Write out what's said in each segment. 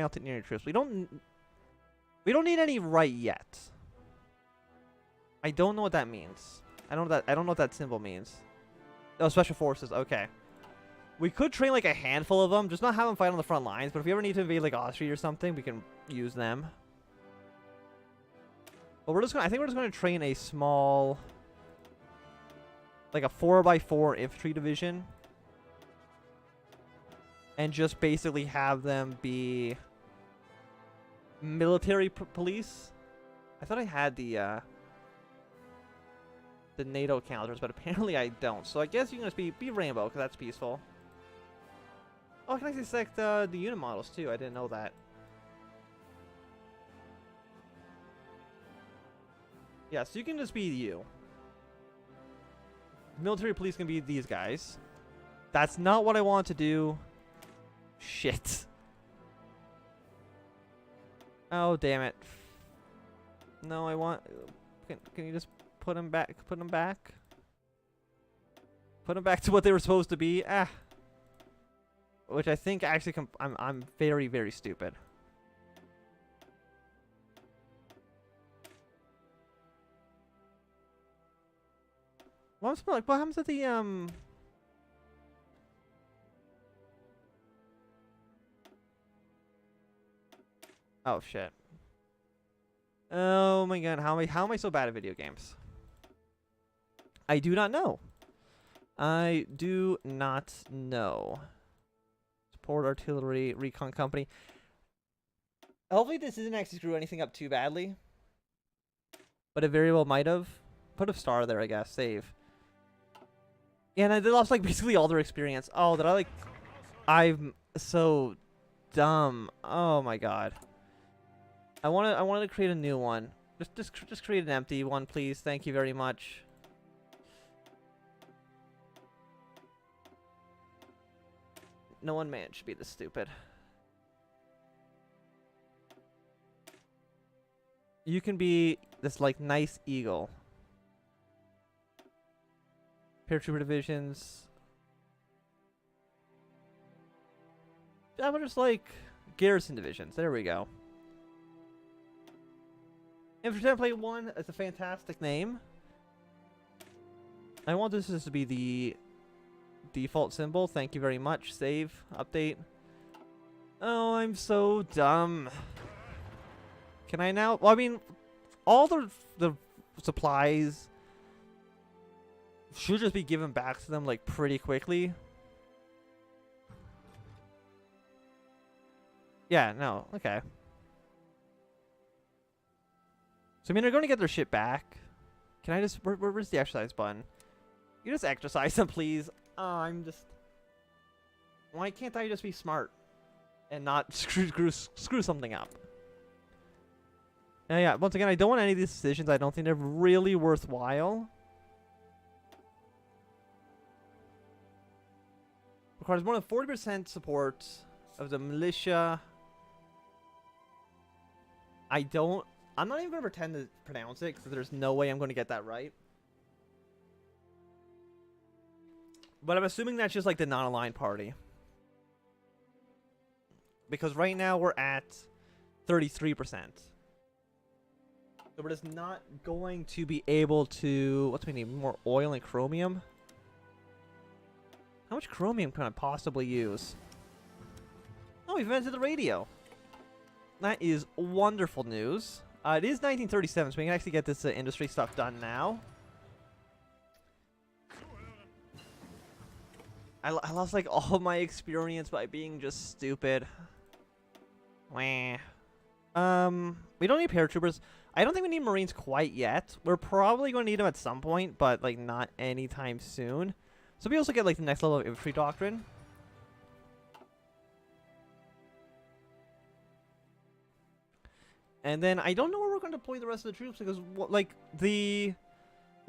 mountaineering troops. We don't need any right yet. I don't know what that means. I don't know what that symbol means. Oh, special forces. Okay. We could train like a handful of them, just not have them fight on the front lines. But if we ever need to invade like Austria or something, we can use them. But I think we're just gonna train a small, like a 4x4 infantry division, and just basically have them be military police. I thought I had the NATO counters, but apparently I don't. So I guess you can just be rainbow, because that's peaceful. Oh, I can actually select the unit models too. I didn't know that. Yeah, so you can just be you. Military police can be these guys. That's not what I want to do. Shit. Oh, damn it. No, I want... Can you just put them back? Put them back? Put them back to what they were supposed to be? Ah. Which I think actually... I'm very, very stupid. What happens to the, Oh, shit. Oh, my God. How am I so bad at video games? I do not know. I do not know. Support artillery, recon company. Hopefully this isn't actually screw anything up too badly. But it very well might have. Put a star there, I guess. Save. Yeah, and they lost, like, basically all their experience. Oh, did I, like... I'm so dumb. Oh, my God. I wanted to create a new one. Just create an empty one, please. Thank you very much. No one man should be this stupid. You can be this, like, nice eagle. Paratrooper divisions. I would just like garrison divisions. There we go. Infantry Template 1 is a fantastic name. I want this to be the default symbol. Thank you very much. Save. Update. Oh, I'm so dumb. Can I now? Well, I mean, all the supplies should just be given back to them, like, pretty quickly. Yeah, no. Okay. So, I mean, they're going to get their shit back. Can I just... Where's the exercise button? You just exercise them, please. Oh, I'm just... Why can't I just be smart? And not screw something up? Yeah, once again, I don't want any of these decisions. I don't think they're really worthwhile. Requires more than 40% support of the militia. I'm not even going to pretend to pronounce it, because there's no way I'm going to get that right. But I'm assuming that's just like the non-aligned party. Because right now we're at 33%. So we're just not going to be able to... What's we need? More oil and chromium? How much chromium can I possibly use? Oh, we've invented the radio. That is wonderful news. It is 1937, so we can actually get this industry stuff done now. I lost, like, all my experience by being just stupid. Wah. We don't need paratroopers. I don't think we need Marines quite yet. We're probably going to need them at some point, but, like, not anytime soon. So we also get, like, the next level of infantry doctrine. And then I don't know where we're going to deploy the rest of the troops, because, like, the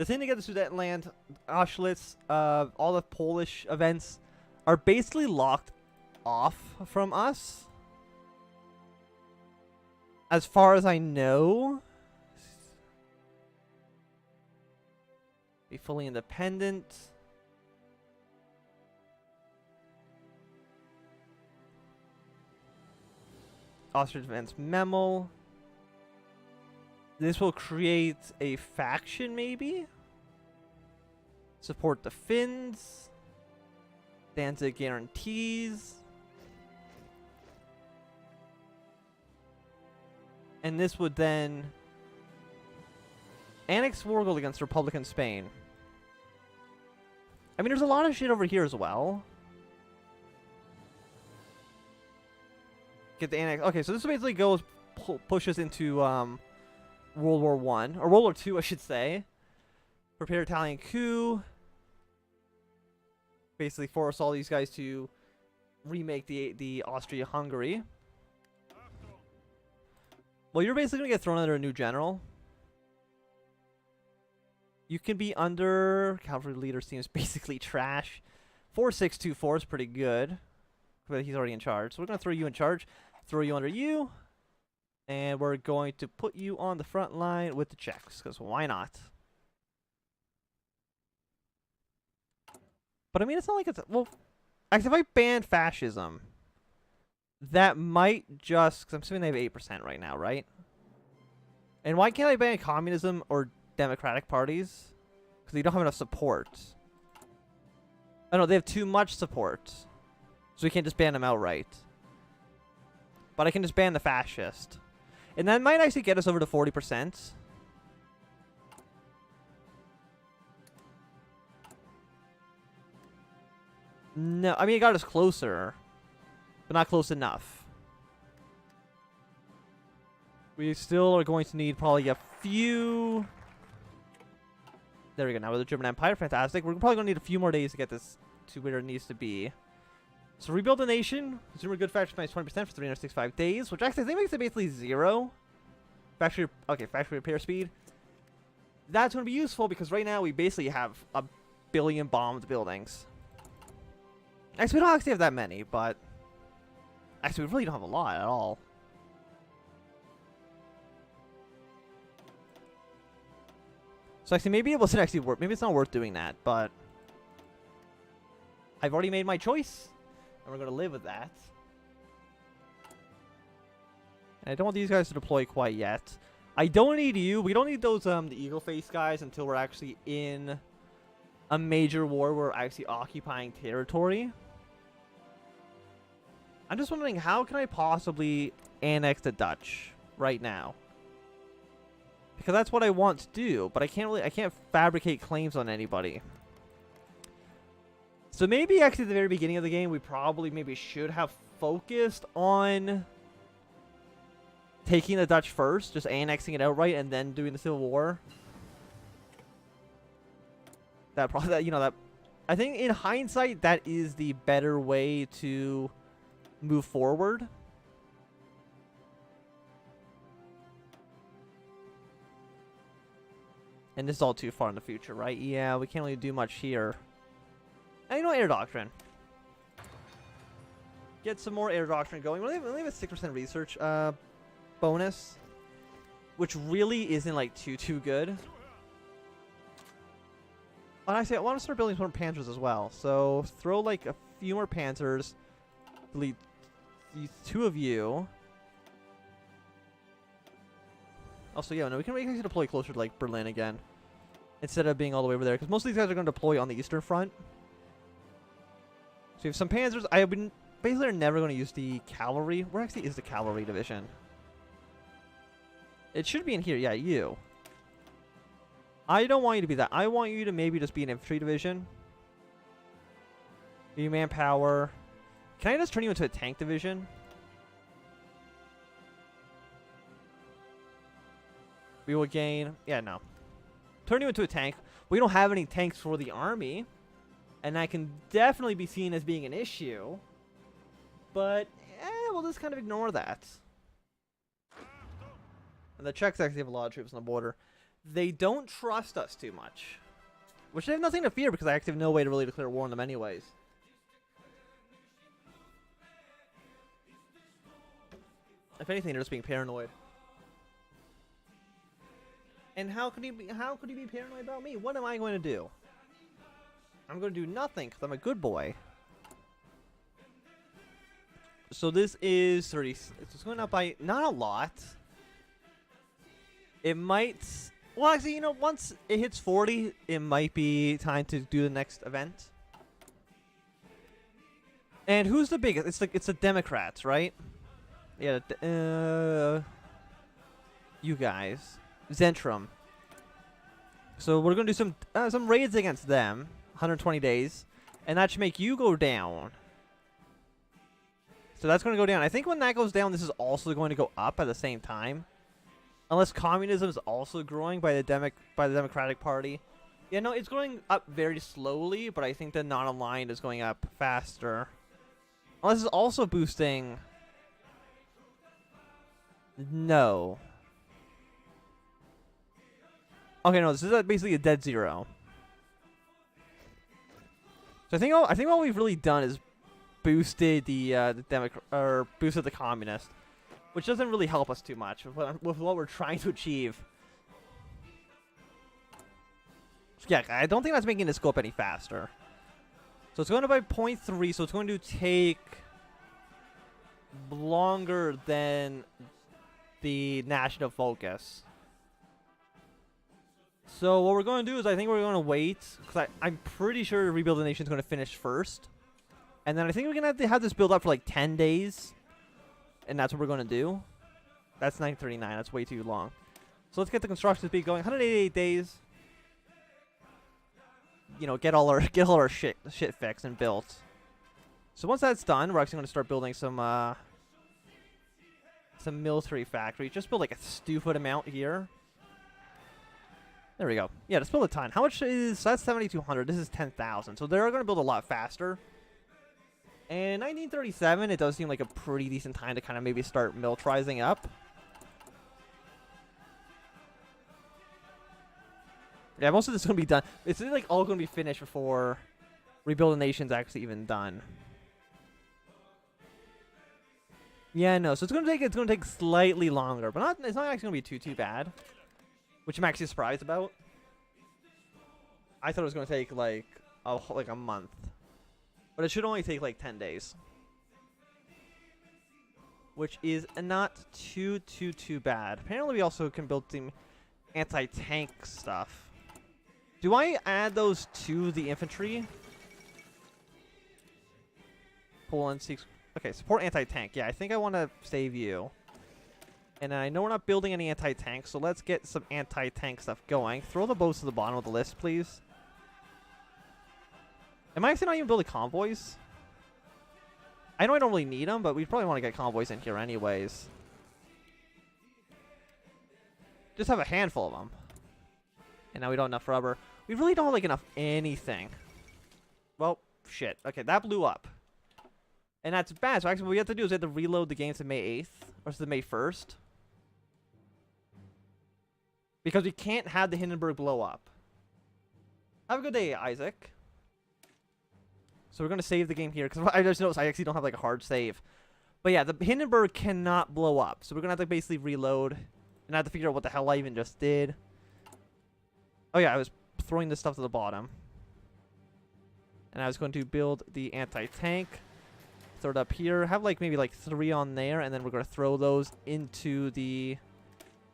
thing to get the Sudetenland, Auschwitz, all the Polish events are basically locked off from us. As far as I know. Be fully independent. Austrian defense memo. This will create a faction, maybe? Support the Finns. Danzig guarantees. And this would then annex Wargold against Republican Spain. I mean, there's a lot of shit over here as well. Get the annex. Okay, so this basically goes, pushes into World War I, or World War II, I should say. Prepare Italian coup. Basically force all these guys to remake the Austria-Hungary. Well, you're basically gonna get thrown under a new general. You can be under cavalry leader seems basically trash. 4624 is pretty good, but he's already in charge. So we're gonna throw you in charge, throw you under you, and we're going to put you on the front line with the Czechs, because why not? But I mean, it's not like it's well. Actually, if I ban fascism, that might just because I'm assuming they have 8% right now, right? And why can't I ban communism or democratic parties? Because they don't have enough support. I know they have too much support, so we can't just ban them outright. But I can just ban the fascist, and that might actually get us over to 40%. No, I mean it got us closer, but not close enough. We still are going to need probably a few. There we go. Now with the German Empire, fantastic. We're probably going to need a few more days to get this to where it needs to be. So rebuild the nation. Consumer good factory minus 20% for 365 days, which actually I think makes it basically 0. Factory repair speed. That's going to be useful because right now we basically have a billion bombed buildings. Actually, we don't actually have that many, but actually we really don't have a lot at all. So actually, maybe it wasn't actually worth. Maybe it's not worth doing that, but I've already made my choice, and we're gonna live with that. And I don't want these guys to deploy quite yet. I don't need you. We don't need those the eagle face guys until we're actually in a major war. We're actually occupying territory. I'm just wondering, how can I possibly annex the Dutch right now? Because that's what I want to do, but I can't fabricate claims on anybody. So maybe actually at the very beginning of the game, we probably maybe should have focused on taking the Dutch first, just annexing it outright, and then doing the Civil War. That probably, you know, that I think in hindsight, that is the better way to move forward. And this is all too far in the future, right? Yeah, we can't really do much here. And you know, air doctrine. Get some more air doctrine going. We only have a 6% research bonus, which really isn't like too good. And actually, I want to start building some more panzers as well. So throw like a few more panzers. Delete these 2 of you. Also, yeah, no, we can actually deploy closer to like Berlin again, instead of being all the way over there, because most of these guys are going to deploy on the Eastern Front. So you have some panzers. I have been basically never going to use the cavalry. Where actually is the cavalry division? It should be in here. Yeah, you. I don't want you to be that. I want you to maybe just be an infantry division. Give you manpower. Can I just turn you into a tank division? We will gain... Yeah, no. Turn you into a tank. We don't have any tanks for the army. And that can definitely be seen as being an issue. But, we'll just kind of ignore that. And the Czechs actually have a lot of troops on the border. They don't trust us too much. Which they have nothing to fear because I actually have no way to really declare war on them anyways. If anything, they're just being paranoid. And how could he be paranoid about me? What am I going to do? I'm going to do nothing because I'm a good boy. So this is 30. It's going up by not a lot. It might. Well, actually, you know, once it hits 40, it might be time to do the next event. And who's the biggest? It's the Democrats, right? Yeah. You guys, Zentrum. So we're gonna do some raids against them. 120 days, and that should make you go down. So that's going to go down. I think when that goes down, this is also going to go up at the same time. Unless communism is also growing by the Democratic Party. Yeah, no, it's going up very slowly, but I think the non-aligned is going up faster. Unless it's also boosting... No. Okay, no, this is basically a dead zero. So I think what we've really done is boosted boosted the communist, which doesn't really help us too much with what we're trying to achieve. Yeah, I don't think that's making this go up any faster. So it's going up by 0.3, so it's going to take longer than the national focus. So what we're going to do is I think we're going to wait, because I'm pretty sure Rebuild the Nation is going to finish first. And then I think we're going to have this build up for like 10 days. And that's what we're going to do. That's 939. That's way too long. So let's get the construction speed going. 188 days. You know, get all our shit fixed and built. So once that's done, we're actually going to start building some military factories. Just build like a stupid amount here. There we go. Yeah, let's build a ton. How much is... So that's 7,200. This is 10,000. So they're going to build a lot faster. And 1937, it does seem like a pretty decent time to kind of maybe start militarizing up. Yeah, most of this is going to be done. It's like all going to be finished before Rebuild the Nation's actually even done. Yeah, no. So it's going to take slightly longer, but it's not actually going to be too bad. Which I'm actually surprised about. I thought it was going to take like a month. But it should only take like 10 days. Which is not too bad. Apparently we also can build some anti-tank stuff. Do I add those to the infantry? Poland seeks... Okay, support anti-tank. Yeah, I think I want to save you. And I know we're not building any anti-tank, so let's get some anti-tank stuff going. Throw the boats to the bottom of the list, please. Am I actually not even building convoys? I know I don't really need them, but we probably want to get convoys in here anyways. Just have a handful of them. And now we don't have enough rubber. We really don't have like enough anything. Well, shit. Okay, that blew up. And that's bad. So actually what we have to do is we have to reload the game to May 8th. Or to May 1st. Because we can't have the Hindenburg blow up. Have a good day, Isaac. So we're going to save the game here. Because I just noticed I actually don't have like a hard save. But yeah, the Hindenburg cannot blow up. So we're going to have to basically reload. And I have to figure out what the hell I even just did. Oh yeah, I was throwing this stuff to the bottom. And I was going to build the anti-tank. Throw it up here. Have like maybe like 3 on there. And then we're going to throw those into the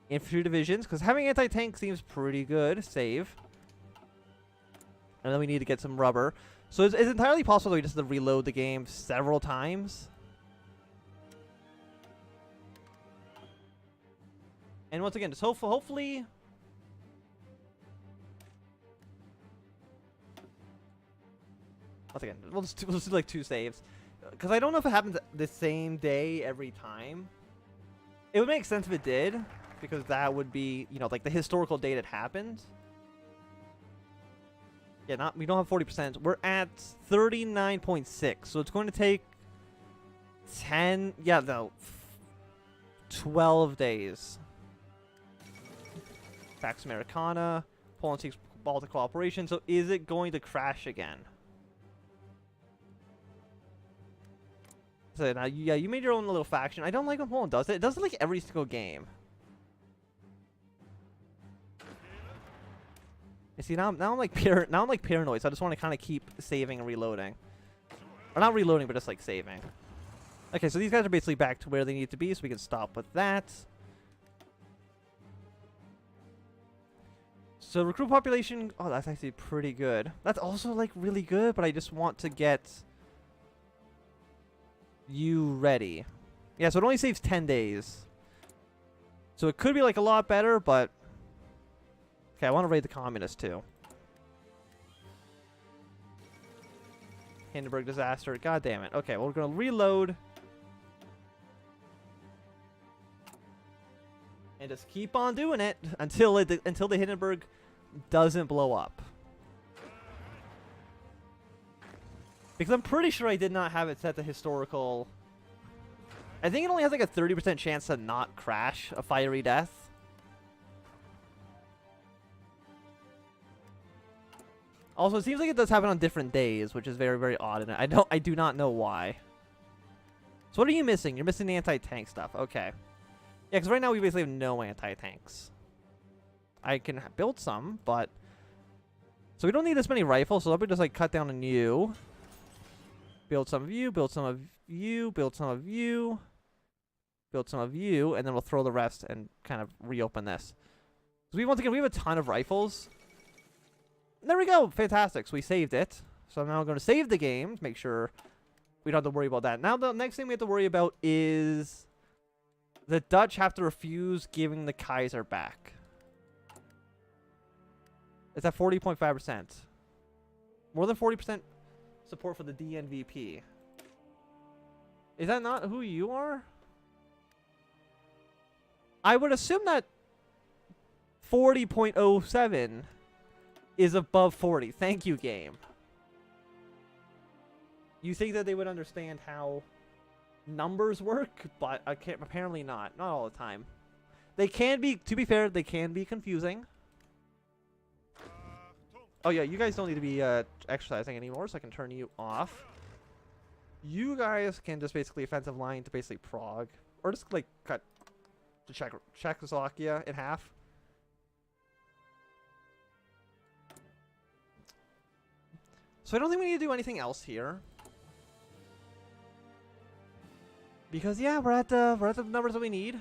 infantry divisions. Because having anti-tank seems pretty good. Save. And then we need to get some rubber. So it's entirely possible that we just have to reload the game several times. And once again, just hopefully... Once again, we'll just do like 2 saves. Because I don't know if it happens the same day every time. It would make sense if it did. Because that would be, you know, like the historical date it happened. Yeah, we don't have 40%. We're at 39.6. So it's going to take 12 days. Pax Americana. Poland seeks Baltic cooperation. So is it going to crash again? So now, yeah, you made your own little faction. I don't like when Poland does it. It does it like every single game. You see, now I'm like paranoid, so I just want to kind of keep saving and reloading. Or not reloading, but just like saving. Okay, so these guys are basically back to where they need to be, so we can stop with that. So recruit population, oh, that's actually pretty good. That's also like really good, but I just want to get you ready. Yeah, so it only saves 10 days. So it could be like a lot better, but okay, I want to raid the communists too. Hindenburg disaster. God damn it. Okay, well, we're going to reload. And just keep on doing it until the Hindenburg doesn't blow up. Because I'm pretty sure I did not have it set to historical. I think it only has like a 30% chance to not crash a fiery death. Also, it seems like it does happen on different days, which is very, very odd. And I do not know why. So what are you missing? You're missing the anti-tank stuff. Okay. Yeah, because right now we basically have no anti-tanks. I can build some, but... So we don't need this many rifles, so let me just like cut down on you. Build some of you, build some of you, build some of you. Build some of you, and then we'll throw the rest and kind of reopen this. So once again, we have a ton of rifles. There we go. Fantastic. So we saved it. So I'm now going to save the game to make sure we don't have to worry about that. Now the next thing we have to worry about is the Dutch have to refuse giving the Kaiser back. It's at 40.5%. More than 40% support for the DNVP. Is that not who you are? I would assume that 40.07 is above 40. Thank you, game. You think that they would understand how numbers work, but apparently not. Not all the time. They can be, to be fair, they can be confusing. Oh yeah, you guys don't need to be exercising anymore, so I can turn you off. You guys can just basically offensive line to basically Prague. Or just like cut to Czechoslovakia in half. So I don't think we need to do anything else here. Because yeah, we're at the numbers that we need.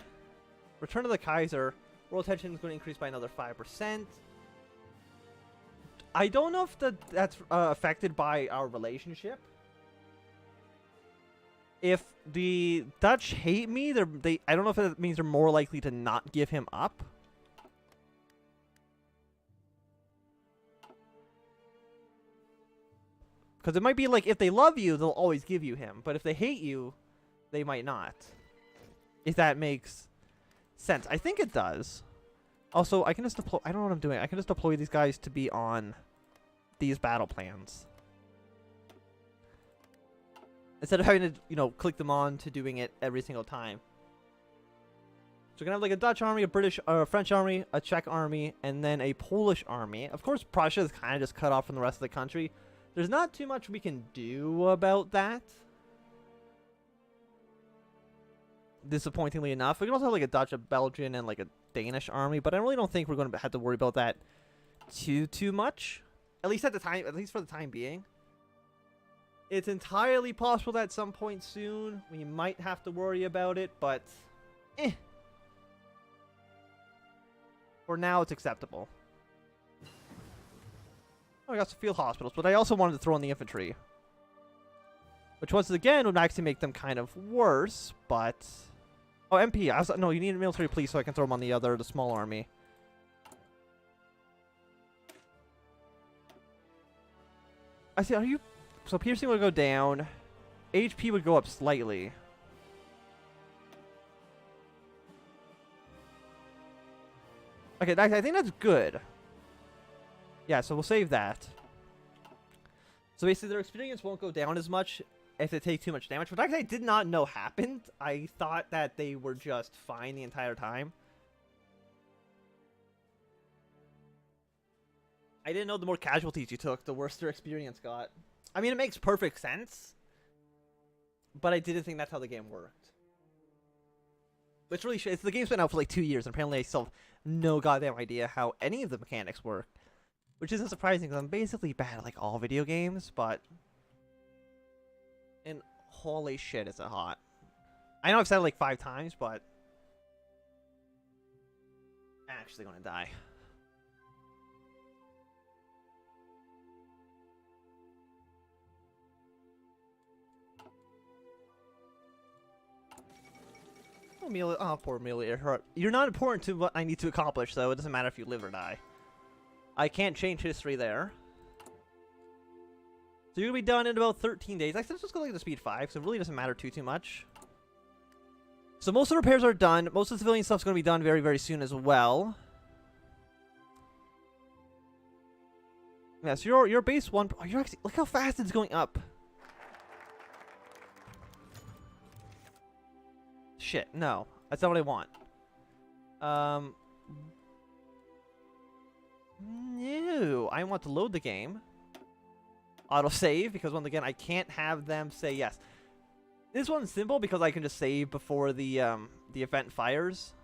Return to the Kaiser. World tension is going to increase by another 5%. I don't know if that's affected by our relationship. If the Dutch hate me, I don't know if it means they're more likely to not give him up. Because it might be like, if they love you, they'll always give you him. But if they hate you, they might not. If that makes sense. I think it does. Also, I can just deploy... I don't know what I'm doing. I can just deploy these guys to be on these battle plans. Instead of having to, you know, click them on to doing it every single time. So we're going to have like a Dutch army, a British, a French army, a Czech army, and then a Polish army. Of course, Prussia is kind of just cut off from the rest of the country. There's not too much we can do about that. Disappointingly enough. We can also have like a Dutch, a Belgian, and like a Danish army, but I really don't think we're going to have to worry about that too much. At least at least for the time being. It's entirely possible that at some point soon we might have to worry about it, but for now it's acceptable. Oh, I got some field hospitals, but I also wanted to throw in the infantry. Which once again would actually make them kind of worse, but... Oh, MP. No, you need a military police so I can throw them on the small army. I see, are you... So piercing would go down. HP would go up slightly. Okay, I think that's good. Yeah, so we'll save that. So basically their experience won't go down as much if they take too much damage, which actually I did not know happened. I thought that they were just fine the entire time. I didn't know the more casualties you took, the worse their experience got. I mean, it makes perfect sense, but I didn't think that's how the game worked. Which really, the game's been out for like 2 years, and apparently I still have no goddamn idea how any of the mechanics work. Which isn't surprising, because I'm basically bad at like all video games, but... And holy shit, is it hot. I know I've said it like 5 times, but I'm actually gonna die. Oh, Amelia. Oh, poor Amelia. You're not important to what I need to accomplish, though. It doesn't matter if you live or die. I can't change history there. So you're gonna be done in about 13 days. Let's just go like the speed 5, so it really doesn't matter too much. So most of the repairs are done. Most of the civilian stuff's gonna be done very, very soon as well. Yeah, so your base 1. Oh, you're actually, look how fast it's going up. Shit, no. That's not what I want. No. I want to load the game. Autosave, because once again, I can't have them say yes. This one's simple because I can just save before the event fires.